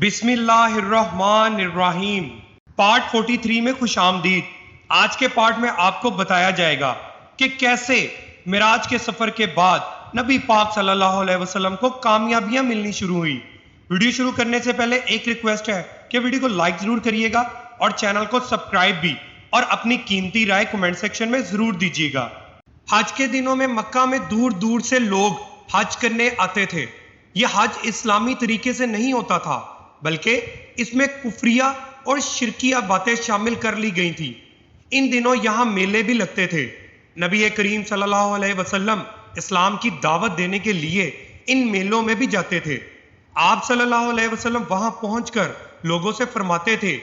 بسم اللہ الرحمن الرحیم۔ پارٹ 43 میں خوش آمدید۔ آج کے پارٹ میں آپ کو بتایا جائے گا کہ کیسے معراج کے سفر کے بعد نبی پاک صلی اللہ علیہ وسلم کو کامیابیاں ملنی شروع ہوئی۔ ویڈیو شروع کرنے سے پہلے ایک ریکویسٹ ہے کہ ویڈیو کو لائک ضرور کریے گا اور چینل کو سبسکرائب بھی، اور اپنی قیمتی رائے کمنٹ سیکشن میں ضرور دیجیے گا۔ حج کے دنوں میں مکہ میں دور دور سے لوگ حج کرنے آتے تھے۔ یہ حج اسلامی طریقے سے نہیں ہوتا تھا، بلکہ اس میں کفریہ اور شرکیہ باتیں شامل کر لی گئی تھیں۔ ان دنوں یہاں میلے بھی لگتے تھے۔ نبی کریم صلی اللہ علیہ وسلم اسلام کی دعوت دینے کے لیے ان میلوں میں بھی جاتے تھے۔ آپ صلی اللہ علیہ وسلم وہاں پہنچ کر لوگوں سے فرماتے تھے،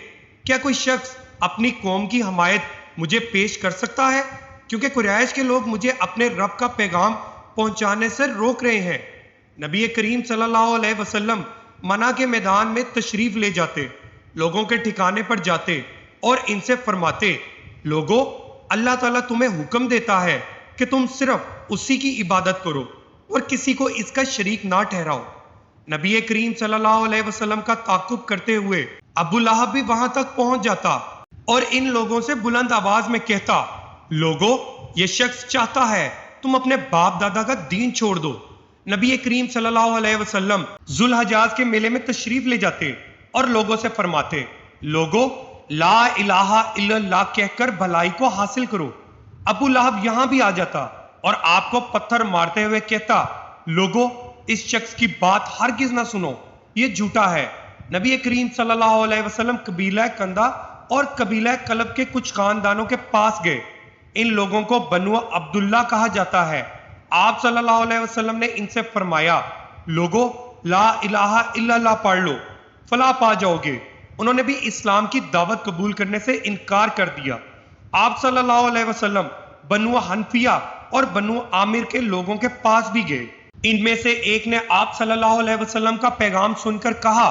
کیا کوئی شخص اپنی قوم کی حمایت مجھے پیش کر سکتا ہے؟ کیونکہ قریش کے لوگ مجھے اپنے رب کا پیغام پہنچانے سے روک رہے ہیں۔ نبی کریم صلی اللہ علیہ وسلم منع کے میدان میں تشریف لے جاتے، لوگوں کے ٹھکانے پر جاتے اور ان سے فرماتے، لوگو، اللہ تعالیٰ تمہیں حکم دیتا ہے کہ تم صرف اسی کی عبادت کرو اور کسی کو اس کا شریک نہ ٹھہراؤ۔ نبی کریم صلی اللہ علیہ وسلم کا تعاقب کرتے ہوئے ابو لہب بھی وہاں تک پہنچ جاتا اور ان لوگوں سے بلند آواز میں کہتا، لوگو، یہ شخص چاہتا ہے تم اپنے باپ دادا کا دین چھوڑ دو۔ نبی کریم صلی اللہ علیہ وسلم ذوالحجاز کے میلے میں تشریف لے جاتے اور لوگوں سے فرماتے، لوگو، لا الہ الا اللہ کہہ کر بھلائی کو حاصل کرو۔ ابو لہب یہاں بھی آ جاتا اور آپ کو پتھر مارتے ہوئے کہتا، لوگو، اس شخص کی بات ہرگز نہ سنو، یہ جھوٹا ہے۔ نبی کریم صلی اللہ علیہ وسلم قبیلہ کندہ اور قبیلہ کلب کے کچھ خاندانوں کے پاس گئے۔ ان لوگوں کو بنو عبداللہ کہا جاتا ہے۔ آپ صلی اللہ علیہ وسلم نے ان سے فرمایا، لوگو، لا الہ الا اللہ پڑھ لو، فلاح پا جاؤ گے۔ انہوں نے بھی اسلام کی دعوت قبول کرنے سے انکار کر دیا۔ آپ صلی اللہ علیہ وسلم بنو حنفیہ اور بنو عامر کے لوگوں کے پاس بھی گئے۔ ان میں سے ایک نے آپ صلی اللہ علیہ وسلم کا پیغام سن کر کہا،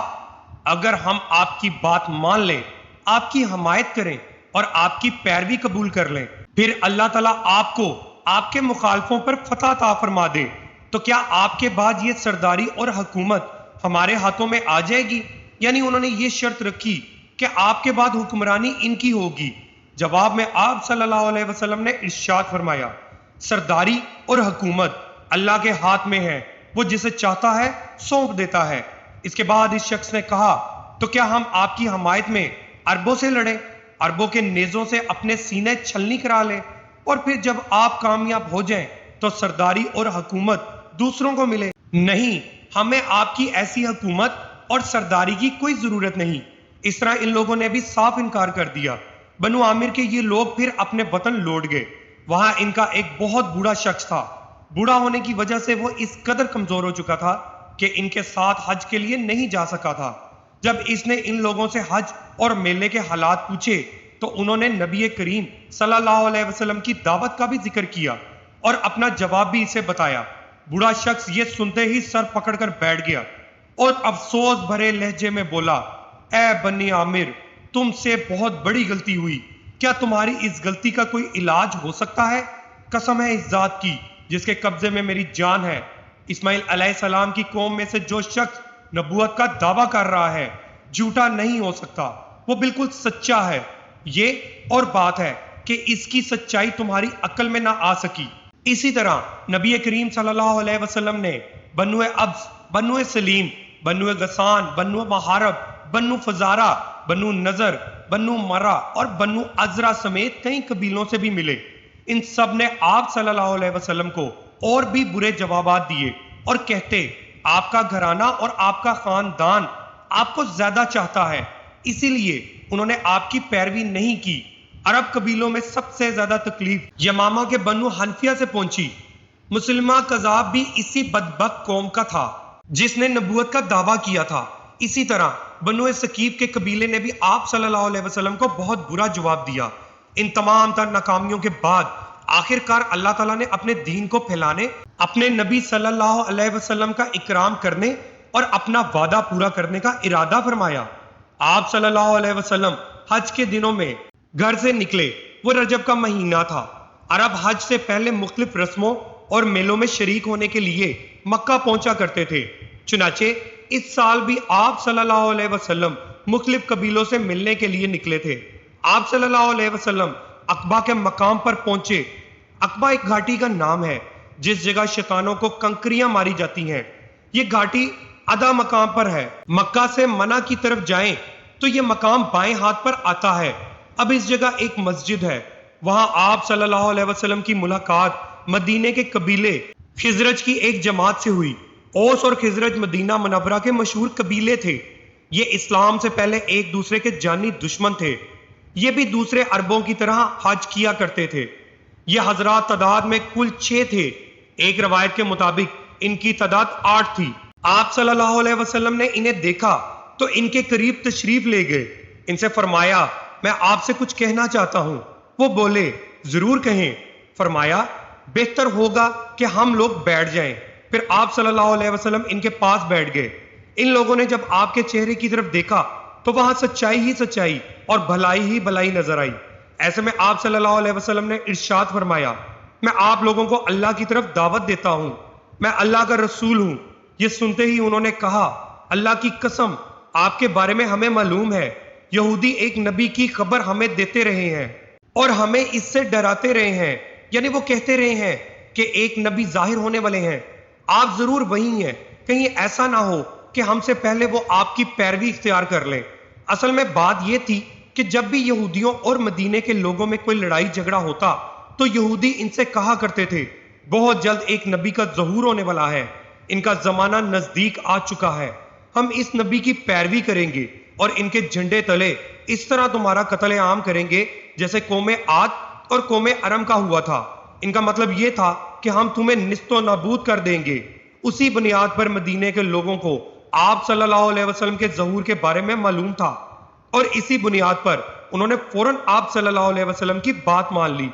اگر ہم آپ کی بات مان لیں، آپ کی حمایت کریں اور آپ کی پیروی قبول کر لیں، پھر اللہ تعالیٰ آپ کو آپ کے مخالفوں پر فتح عطا فرما دے، تو کیا آپ کے بعد یہ سرداری اور حکومت ہمارے ہاتھوں میں آ جائے گی؟ یعنی انہوں نے یہ شرط رکھی کہ آپ کے بعد حکمرانی ان کی ہوگی۔ جواب میں آپ صلی اللہ علیہ وسلم نے ارشاد فرمایا، سرداری اور حکومت اللہ کے ہاتھ میں ہے، وہ جسے چاہتا ہے سونپ دیتا ہے۔ اس کے بعد اس شخص نے کہا، تو کیا ہم آپ کی حمایت میں عربوں سے لڑیں، عربوں کے نیزوں سے اپنے سینے چھلنی کرا لیں، اور پھر جب آپ کامیاب ہو جائیں تو سرداری اور حکومت دوسروں کو ملے؟ نہیں، ہمیں آپ کی ایسی حکومت اور سرداری کی کوئی ضرورت نہیں۔ اس طرح ان لوگوں نے بھی صاف انکار کر دیا۔ بنو عامر کے یہ لوگ پھر اپنے وطن لوٹ گئے۔ وہاں ان کا ایک بہت بوڑھا شخص تھا۔ بوڑھا ہونے کی وجہ سے وہ اس قدر کمزور ہو چکا تھا کہ ان کے ساتھ حج کے لیے نہیں جا سکا تھا۔ جب اس نے ان لوگوں سے حج اور میلے کے حالات پوچھے تو انہوں نے نبی کریم صلی اللہ علیہ وسلم کی دعوت کا بھی ذکر کیا اور اپنا جواب بھی اسے بتایا۔ بوڑھا شخص یہ سنتے ہی سر پکڑ کر بیٹھ گیا اور افسوس بھرے لہجے میں بولا، اے بنی عامر، تم سے بہت بڑی غلطی ہوئی۔ کیا تمہاری اس غلطی کا کوئی علاج ہو سکتا ہے؟ قسم ہے اس ذات کی جس کے قبضے میں میری جان ہے، اسماعیل علیہ السلام کی قوم میں سے جو شخص نبوت کا دعویٰ کر رہا ہے جھوٹا نہیں ہو سکتا، وہ بالکل سچا ہے۔ یہ اور بات ہے کہ اس کی سچائی تمہاری عقل میں نہ آ سکی۔ اسی طرح نبی کریم صلی اللہ علیہ وسلم نے بنو ابس، بنو سلیم، بنو غسان، بنو محارب، بنو فزارہ، بنو نذر، بنو مرہ اور بنو عذرا سمیت کئی قبیلوں سے بھی ملے۔ ان سب نے آپ صلی اللہ علیہ وسلم کو اور بھی برے جوابات دیے اور کہتے، آپ کا گھرانہ اور آپ کا خاندان آپ کو زیادہ چاہتا ہے، اسی لیے انہوں نے آپ کی پیروی نہیں کی۔ عرب قبیلوں میں سب سے زیادہ تکلیف یمامہ کے بنو حنفیہ سے پہنچی۔ مسلمہ کذاب بھی اسی بدبخت قوم کا تھا جس نے نبوت کا دعویٰ کیا تھا۔ اسی طرح بنو ثقیف کے قبیلے نے بھی آپ صلی اللہ علیہ وسلم کو بہت برا جواب دیا۔ ان تمام تر ناکامیوں کے بعد آخر کار اللہ تعالیٰ نے اپنے دین کو پھیلانے، اپنے نبی صلی اللہ علیہ وسلم کا اکرام کرنے اور اپنا وعدہ پورا کرنے کا ارادہ فرمایا۔ آپ صلی اللہ علیہ وسلم حج کے دنوں میں گھر سے نکلے۔ وہ رجب کا مہینہ تھا۔ عرب حج سے پہلے مختلف رسموں اور میلوں میں شریک ہونے کے لیے مکہ پہنچا کرتے تھے۔ چنانچہ اس سال بھی آپ صلی اللہ علیہ وسلم مختلف قبیلوں سے ملنے کے لیے نکلے تھے۔ آپ صلی اللہ علیہ وسلم عقبہ کے مقام پر پہنچے۔ عقبہ ایک گھاٹی کا نام ہے جس جگہ شیطانوں کو کنکریاں ماری جاتی ہیں۔ یہ گھاٹی ادا مقام پر ہے۔ مکہ سے منع کی طرف جائیں تو یہ مقام بائیں ہاتھ پر آتا ہے۔ اب اس جگہ ایک مسجد ہے، وہاں آپ صلی اللہ علیہ وسلم کی ملاقات مدینے کے قبیلے خزرج کی ایک جماعت سے ہوئی۔ اوس اور خزرج مدینہ منورہ کے مشہور قبیلے تھے۔ یہ اسلام سے پہلے ایک دوسرے کے جانی دشمن تھے۔ یہ بھی دوسرے عربوں کی طرح حج کیا کرتے تھے۔ یہ حضرات تعداد میں کل 6 تھے۔ ایک روایت کے مطابق ان کی تعداد 8 تھی۔ آپ صلی اللہ علیہ وسلم نے انہیں دیکھا تو ان کے قریب تشریف لے گئے۔ ان سے فرمایا، میں آپ سے کچھ کہنا چاہتا ہوں۔ وہ بولے، ضرور کہیں۔ فرمایا، بہتر ہوگا کہ ہم لوگ بیٹھ جائیں۔ پھر آپ صلی اللہ علیہ وسلم ان کے پاس بیٹھ گئے۔ ان لوگوں نے جب آپ کے چہرے کی طرف دیکھا تو وہاں سچائی ہی سچائی اور بھلائی ہی بھلائی نظر آئی۔ ایسے میں آپ صلی اللہ علیہ وسلم نے ارشاد فرمایا، میں آپ لوگوں کو اللہ کی طرف دعوت دیتا ہوں، میں اللہ کا رسول ہوں۔ یہ سنتے ہی انہوں نے کہا، اللہ کی قسم، آپ کے بارے میں ہمیں معلوم ہے یہودی ایک نبی کی خبر ہمیں دیتے رہے ہیں اور ہمیں اس سے ڈراتے رہے ہیں، یعنی وہ کہتے رہے ہیں کہ ایک نبی ظاہر ہونے والے ہیں، آپ ضرور وہی ہیں، کہیں ایسا نہ ہو کہ ہم سے پہلے وہ آپ کی پیروی اختیار کر لیں۔ اصل میں بات یہ تھی کہ جب بھی یہودیوں اور مدینے کے لوگوں میں کوئی لڑائی جھگڑا ہوتا تو یہودی ان سے کہا کرتے تھے، بہت جلد ایک نبی کا ظہور ہونے والا ہے، ان کا زمانہ نزدیک آ چکا ہے، ہم اس نبی کی پیروی کریں گے اور ان کے جھنڈے تلے اس طرح تمہارا قتل عام کریں گے جیسے قوم عاد اور قوم ارم کا ہوا تھا۔ ان کا مطلب یہ تھا کہ ہم تمہیں نیست و نابود کر دیں گے۔ اسی بنیاد پر مدینے کے لوگوں کو آپ صلی اللہ علیہ وسلم کے ظہور کے بارے میں معلوم تھا اور اسی بنیاد پر انہوں نے فوراً آپ صلی اللہ علیہ وسلم کی بات مان لی۔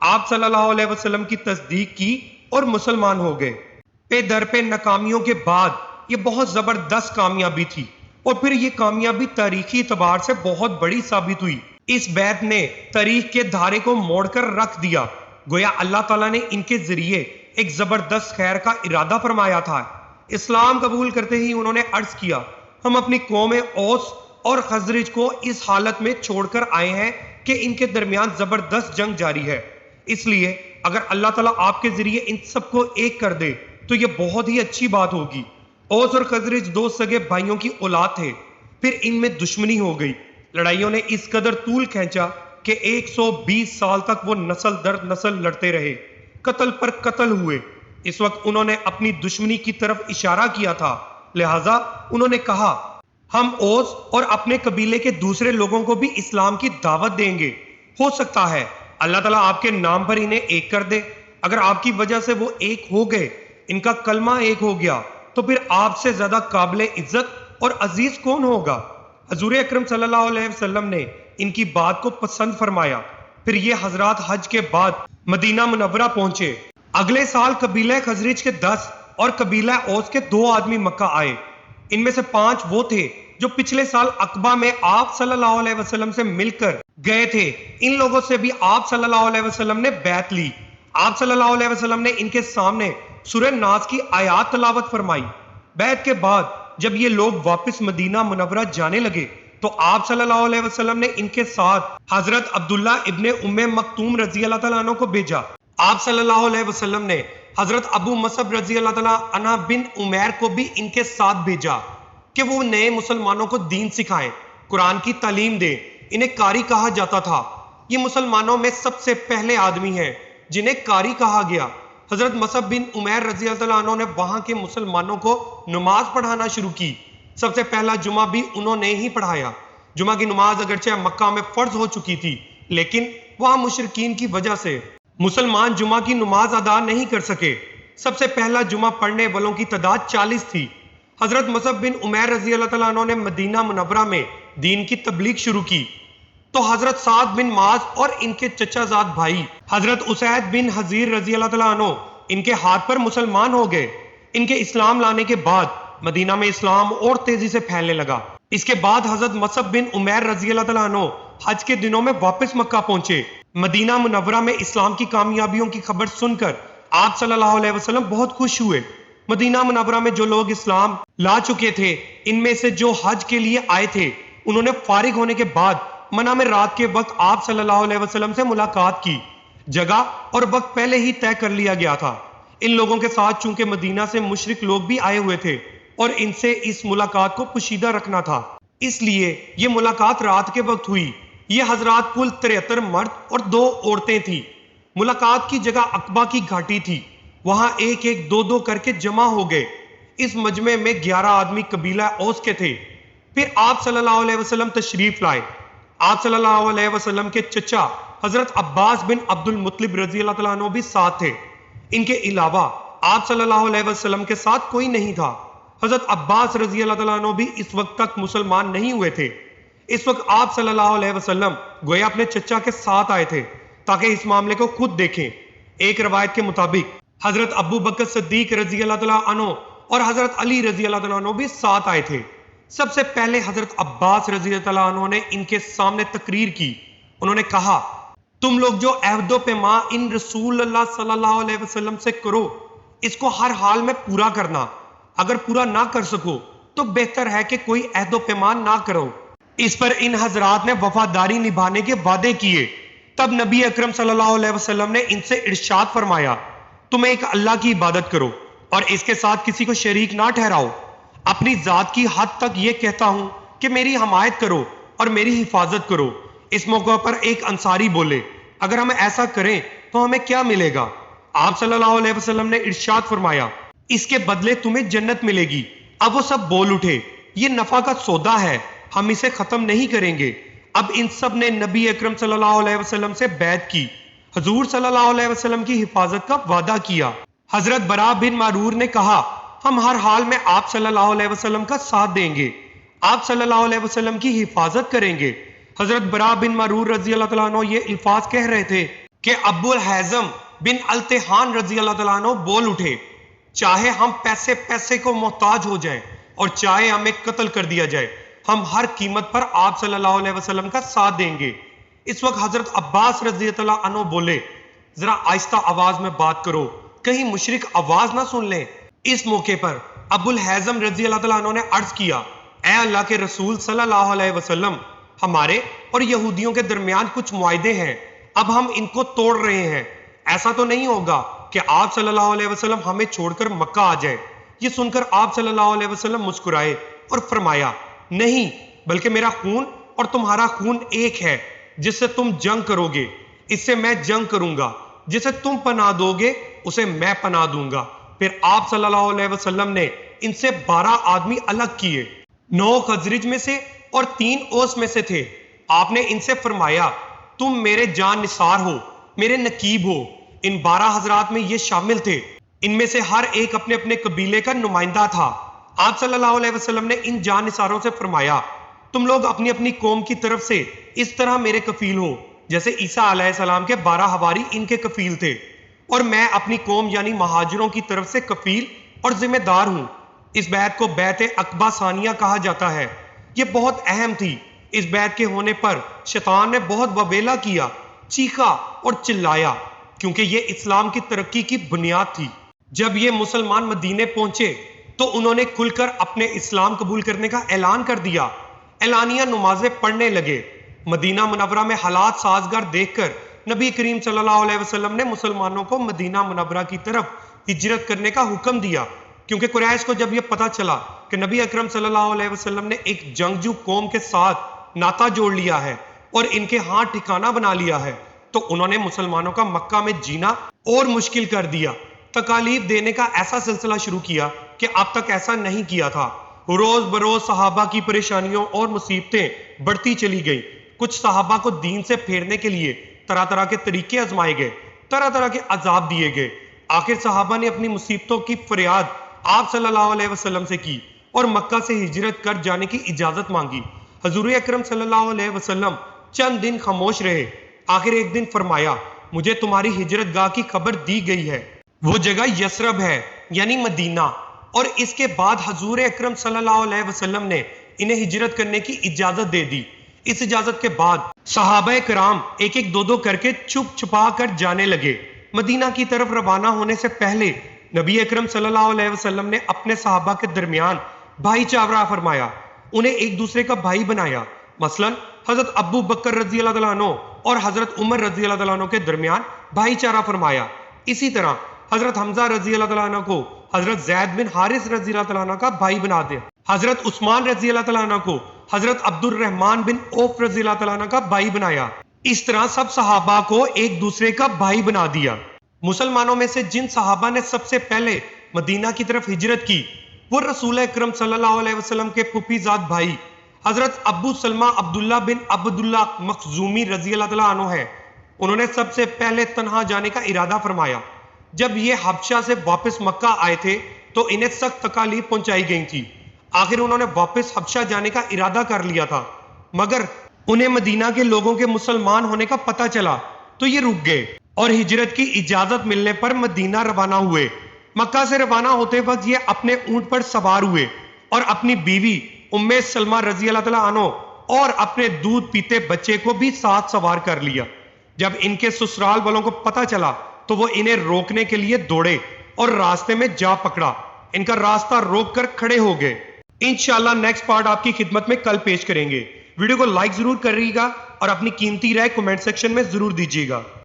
آپ صلی اللہ علیہ وسلم کی تصدیق کی اور مسلمان ہو گئے۔ پہ در پہ ناکامیوں کے بعد یہ بہت زبردست کامیابی تھی اور پھر یہ کامیابی تاریخی اعتبار سے بہت بڑی ثابت ہوئی۔ اس بیعت نے تاریخ کے دھارے کو موڑ کر رکھ دیا، گویا اللہ تعالیٰ نے ان کے ذریعے ایک زبردست خیر کا ارادہ فرمایا تھا۔ اسلام قبول کرتے ہی انہوں نے عرض کیا، ہم اپنی قوم اوس اور خزرج کو اس حالت میں چھوڑ کر آئے ہیں کہ ان کے درمیان زبردست جنگ جاری ہے، اس لیے اگر اللہ تعالیٰ آپ کے ذریعے ان سب کو ایک کر دے تو یہ بہت ہی اچھی بات ہوگی۔ اوس اور خزرج 2 سگے بھائیوں کی اولاد تھے، پھر ان میں دشمنی ہو گئی۔ لڑائیوں نے اس قدر طول کھینچا کہ 120 سال تک وہ نسل در نسل لڑتے رہے، قتل پر قتل ہوئے۔ اس وقت انہوں نے اپنی دشمنی کی طرف اشارہ کیا تھا، لہٰذا انہوں نے کہا، ہم اوس اور اپنے قبیلے کے دوسرے لوگوں کو بھی اسلام کی دعوت دیں گے، ہو سکتا ہے اللہ تعالیٰ آپ کے نام پر انہیں ایک کر دے۔ اگر آپ کی وجہ سے وہ ایک ہو گئے، ان کا کلمہ ایک ہو گیا، تو پھر آپ سے زیادہ قابل عزت اور عزیز کون ہوگا؟ حضور اکرم صلی اللہ علیہ وسلم نے ان کی بات کو پسند فرمایا۔ پھر یہ حضرات حج کے بعد مدینہ منورہ پہنچے۔ اگلے سال قبیلہ خزرج کے 10 اور قبیلہ اوس کے 2 آدمی مکہ آئے۔ ان میں سے 5 وہ تھے جو پچھلے سال عقبہ میں آپ صلی اللہ علیہ وسلم سے مل کر گئے تھے۔ ان لوگوں سے بھی آپ صلی اللہ علیہ وسلم نے بیعت لی۔ آپ صلی اللہ علیہ وسلم نے ان کے سامنے سورہ ناس کی آیات تلاوت فرمائی۔ بیعت کے بعد جب یہ لوگ واپس مدینہ منورہ جانے لگے تو آپ صلی اللہ علیہ وسلم نے ان کے ساتھ حضرت عبداللہ ابن ام مکتوم رضی اللہ تعالیٰ عنہ کو بھیجا۔ آپ صلی اللہ علیہ وسلم نے حضرت ابو مصعب رضی اللہ تعالیٰ عنہ بن عمیر کو بھی ان کے ساتھ بھیجا کہ وہ نئے مسلمانوں کو دین سکھائیں، قرآن کی تعلیم دیں۔ انہیں قاری کہا جاتا تھا۔ یہ مسلمانوں میں سب سے پہلے آدمی ہیں جنہیں قاری کہا گیا۔ حضرت مصعب بن عمیر رضی اللہ عنہ نے وہاں کے مسلمانوں کو نماز پڑھانا شروع کی۔ سب سے پہلا جمعہ بھی انہوں نے ہی پڑھایا۔ جمعہ کی نماز اگرچہ مکہ میں فرض ہو چکی تھی، لیکن وہاں مشرکین کی وجہ سے مسلمان جمعہ کی نماز ادا نہیں کر سکے۔ سب سے پہلا جمعہ پڑھنے والوں کی تعداد 40 تھی۔ حضرت مصعب بن عمیر رضی اللہ تعالیٰ عنہ نے مدینہ منورہ میں دین کی تبلیغ شروع کی تو حضرت سعد بن معاذ اور ان کے چچا زاد بھائی حضرت اسید بن حضیر رضی اللہ تعالیٰ عنہ ان کے ہاتھ پر مسلمان ہو گئے۔ ان کے اسلام لانے کے بعد مدینہ میں اسلام اور تیزی سے پھیلنے لگا۔ اس کے بعد حضرت مصعب بن عمیر رضی اللہ تعالیٰ عنہ حج کے دنوں میں واپس مکہ پہنچے۔ مدینہ منورہ میں اسلام کی کامیابیوں کی خبر سن کر آپ صلی اللہ علیہ وسلم بہت خوش ہوئے۔ مدینہ منورہ میں جو لوگ اسلام لا چکے تھے، ان میں سے جو حج کے لیے آئے تھے، انہوں نے فارغ ہونے کے بعد منع میں رات کے وقت آپ صلی اللہ علیہ وسلم سے ملاقات کی۔ جگہ اور وقت پہلے ہی طے کر لیا گیا تھا۔ ان لوگوں کے ساتھ چونکہ مدینہ سے مشرک لوگ بھی آئے ہوئے تھے اور ان سے اس ملاقات کو پوشیدہ رکھنا تھا، اس لیے یہ ملاقات رات کے وقت ہوئی۔ یہ حضرات کل 73 مرد اور 2 عورتیں تھیں۔ ملاقات کی جگہ عقبہ کی گھاٹی تھی، وہاں ایک ایک دو دو کر کے جمع ہو گئے۔ اس مجمع میں 11 آدمی قبیلہ اوس کے تھے۔ پھر آپ صلی اللہ علیہ وسلم تشریف لائے۔ آپ صلی اللہ علیہ وسلم کے چچا حضرت عباس بن عبد المطلب رضی اللہ تعالیٰ عنہ بھی ساتھ تھے۔ ان کے علاوہ آپ صلی اللہ علیہ وسلم کے ساتھ کوئی نہیں تھا۔ حضرت عباس رضی اللہ تعالیٰ عنہ بھی اس وقت تک مسلمان نہیں ہوئے تھے۔ اس وقت آپ صلی اللہ علیہ وسلم گویا اپنے چچا کے ساتھ آئے تھے تاکہ اس معاملے کو خود دیکھیں۔ ایک روایت کے مطابق حضرت ابو بکر صدیق رضی اللہ تعالیٰ عنہ اور حضرت علی رضی اللہ تعالیٰ عنہ بھی ساتھ آئے تھے۔ سب سے پہلے حضرت عباس رضی اللہ تعالیٰ عنہ نے ان کے سامنے تقریر کی۔ انہوں نے کہا، تم لوگ جو عہد و پیمان ان رسول اللہ صلی اللہ علیہ وسلم سے کرو، اس کو ہر حال میں پورا کرنا۔ اگر پورا نہ کر سکو تو بہتر ہے کہ کوئی عہد و پیمان نہ کرو۔ اس پر ان حضرات نے وفاداری نبھانے کے وعدے کیے۔ تب نبی اکرم صلی اللہ علیہ وسلم نے ان سے ارشاد فرمایا، تم ایک اللہ کی عبادت کرو اور اس کے ساتھ کسی کو شریک نہ ٹھہراؤ۔ اپنی ذات کی حد تک یہ کہتا ہوں کہ میری حمایت کرو اور میری حفاظت کرو۔ اس موقع پر ایک انصاری بولے، اگر ہم ایسا کریں تو ہمیں کیا ملے گا؟ آپ صلی اللہ علیہ وسلم نے ارشاد فرمایا، اس کے بدلے تمہیں جنت ملے گی۔ اب وہ سب بول اٹھے، یہ نفع کا سودا ہے، ہم اسے ختم نہیں کریں گے۔ اب ان سب نے نبی اکرم صلی اللہ علیہ وسلم سے بیعت کی، حضور صلی اللہ علیہ وسلم کی حفاظت کا وعدہ کیا۔ حضرت برا بن معرور نے کہا، ہم ہر حال میں آپ صلی اللہ علیہ وسلم کا ساتھ دیں گے، آپ صلی اللہ علیہ وسلم کی حفاظت کریں گے۔ حضرت برا بن معرور رضی اللہ تعالیٰ عنہ یہ الفاظ کہہ رہے تھے کہ ابو الحزم بن التحان رضی اللہ تعالیٰ عنہ بول اٹھے، چاہے ہم پیسے کو محتاج ہو جائیں اور چاہے ہمیں قتل کر دیا جائے، ہم ہر قیمت پر آپ صلی اللہ علیہ وسلم کا ساتھ دیں گے۔ اس وقت حضرت عباس رضی اللہ عنہ بولے، ذرا آہستہ آواز میں بات کرو، کہیں مشرک آواز نہ سن لیں۔ اس موقع پر ابو الحزم رضی اللہ تعالیٰ عنہ نے عرض کیا، اے اللہ کے رسول صلی اللہ علیہ وسلم، ہمارے اور یہودیوں کے درمیان کچھ معاہدے ہیں، اب ہم ان کو توڑ رہے ہیں۔ ایسا تو نہیں ہوگا کہ آپ صلی اللہ علیہ وسلم ہمیں چھوڑ کر مکہ آ جائے؟ یہ سن کر آپ صلی اللہ علیہ وسلم مسکرائے اور فرمایا، نہیں، بلکہ میرا خون اور تمہارا خون ایک ہے۔ جس سے تم جنگ کرو گے اس سے میں جنگ کروں گا، جسے تم پناہ دو گے اسے میں پناہ دوں گا۔ پھر آپ صلی اللہ علیہ وسلم نے ان سے 12 آدمی الگ کیے، 9 خزرج میں سے اور 3 اوس میں سے تھے۔ آپ نے ان سے فرمایا، تم میرے جان نثار ہو، میرے نقیب ہو۔ ان 12 حضرات میں یہ شامل تھے، ان میں سے ہر ایک اپنے اپنے قبیلے کا نمائندہ تھا۔ آپ صلی اللہ علیہ وسلم نے ان جان نثاروں سے فرمایا، تم لوگ اپنی اپنی قوم کی طرف سے اس طرح میرے کفیل ہو جیسے عیسیٰ علیہ السلام کے 12 حواری ان کے کفیل تھے، اور میں اپنی قوم یعنی مہاجروں کی طرف سے کفیل اور ذمہ دار ہوں۔ اس بیعت کو بیعت عقبہ ثانیہ کہا جاتا ہے۔ یہ بہت اہم تھی۔ اس بیعت کے ہونے پر شیطان نے بہت وبیلہ کیا، چیخا اور چلایا، کیونکہ یہ اسلام کی ترقی کی بنیاد تھی۔ جب یہ مسلمان مدینے پہنچے تو انہوں نے کھل کر اپنے اسلام قبول کرنے کا اعلان کر دیا، اعلانیہ نمازیں پڑھنے لگے۔ مدینہ منورہ میں حالات سازگار دیکھ کر نبی کریم صلی اللہ علیہ وسلم نے مسلمانوں کو مدینہ منورہ کی طرف ہجرت کرنے کا حکم دیا، کیونکہ قریش کو جب یہ پتا چلا کہ نبی اکرم صلی اللہ علیہ وسلم نے ایک جنگجو قوم کے ساتھ ناطہ جوڑ لیا ہے اور ان کے ہاں ٹھکانہ بنا لیا ہے، تو انہوں نے مسلمانوں کا مکہ میں جینا اور مشکل کر دیا۔ تکالیف دینے کا ایسا سلسلہ شروع کیا کہ اب تک ایسا نہیں کیا تھا۔ روز بروز صحابہ کی پریشانیوں اور مصیبتیں بڑھتی چلی گئیں۔ کچھ صحابہ کو دین سے پھیرنے کے لیے طرح طرح کے طریقے آزمائے گئے، طرح طرح کے عذاب دیے گئے۔ آخر صحابہ نے اپنی مصیبتوں کی فریاد آپ صلی اللہ علیہ وسلم سے کی اور مکہ سے ہجرت کر جانے کی اجازت مانگی۔ حضور اکرم صلی اللہ علیہ وسلم چند دن خاموش رہے۔ آخر ایک دن فرمایا، مجھے تمہاری ہجرت گاہ کی خبر دی گئی ہے، وہ جگہ یثرب ہے یعنی مدینہ، اور اس کے بعد حضور اکرم صلی اللہ علیہ وسلم نے انہیں ہجرت کرنے کی اجازت دے دی۔ اس اجازت کے بعد صحابہ کرام ایک ایک دو دو کر کے چھپ چھپا کر جانے لگے۔ مدینہ کی طرف روانہ ہونے سے پہلے نبی اکرم صلی اللہ علیہ وسلم نے اپنے صحابہ کے درمیان بھائی چارہ فرمایا، انہیں ایک دوسرے کا بھائی بنایا۔ مثلا حضرت ابو بکر رضی اللہ تعالیٰ عنہ اور حضرت عمر رضی اللہ تعالیٰ عنہ کے درمیان بھائی چارہ فرمایا۔ اسی طرح حضرت حمزہ رضی اللہ تعالیٰ عنہ کو حضرت زید بن حارث رضی اللہ تعالیٰ عنہ کا بھائی بنا دیا۔ حضرت عثمان رضی اللہ تعالیٰ عنہ کو حضرت عبد الرحمن بن عوف رضی اللہ تعالیٰ عنہ کا بھائی بنایا۔ اس طرح سب صحابہ کو ایک دوسرے کا بھائی بنا دیا۔ مسلمانوں میں سے جن صحابہ نے سب سے پہلے مدینہ کی طرف ہجرت کی وہ رسول اکرم صلی اللہ علیہ وسلم کے پھوپھی زاد بھائی حضرت ابو سلمہ عبداللہ بن عبداللہ مخزومی رضی اللہ تعالیٰ عنہ ہے۔ انہوں نے سب سے پہلے تنہا جانے کا ارادہ فرمایا۔ جب یہ حبشہ سے واپس مکہ آئے تھے تو انہیں سخت تکالیف پہنچائی گئی تھی۔ آخر انہوں نے واپس حبشہ جانے کا ارادہ کر لیا تھا، مگر انہیں مدینہ کے لوگوں کے مسلمان ہونے کا پتہ چلا تو یہ رک گئے اور ہجرت کی اجازت ملنے پر مدینہ روانہ ہوئے۔ مکہ سے روانہ ہوتے وقت یہ اپنے اونٹ پر سوار ہوئے اور اپنی بیوی ام سلمہ رضی اللہ تعالیٰ عنہ اور اپنے دودھ پیتے بچے کو بھی ساتھ سوار کر لیا۔ جب ان کے سسرال والوں کو پتہ چلا تو وہ انہیں روکنے کے لیے دوڑے اور راستے میں جا پکڑا۔ ان کا راستہ روک کر کھڑے ہو گئے۔ انشاءاللہ نیکسٹ پارٹ آپ کی خدمت میں کل پیش کریں گے۔ ویڈیو کو لائک ضرور کریے گا اور اپنی قیمتی رائے کمنٹ سیکشن میں ضرور دیجیے گا۔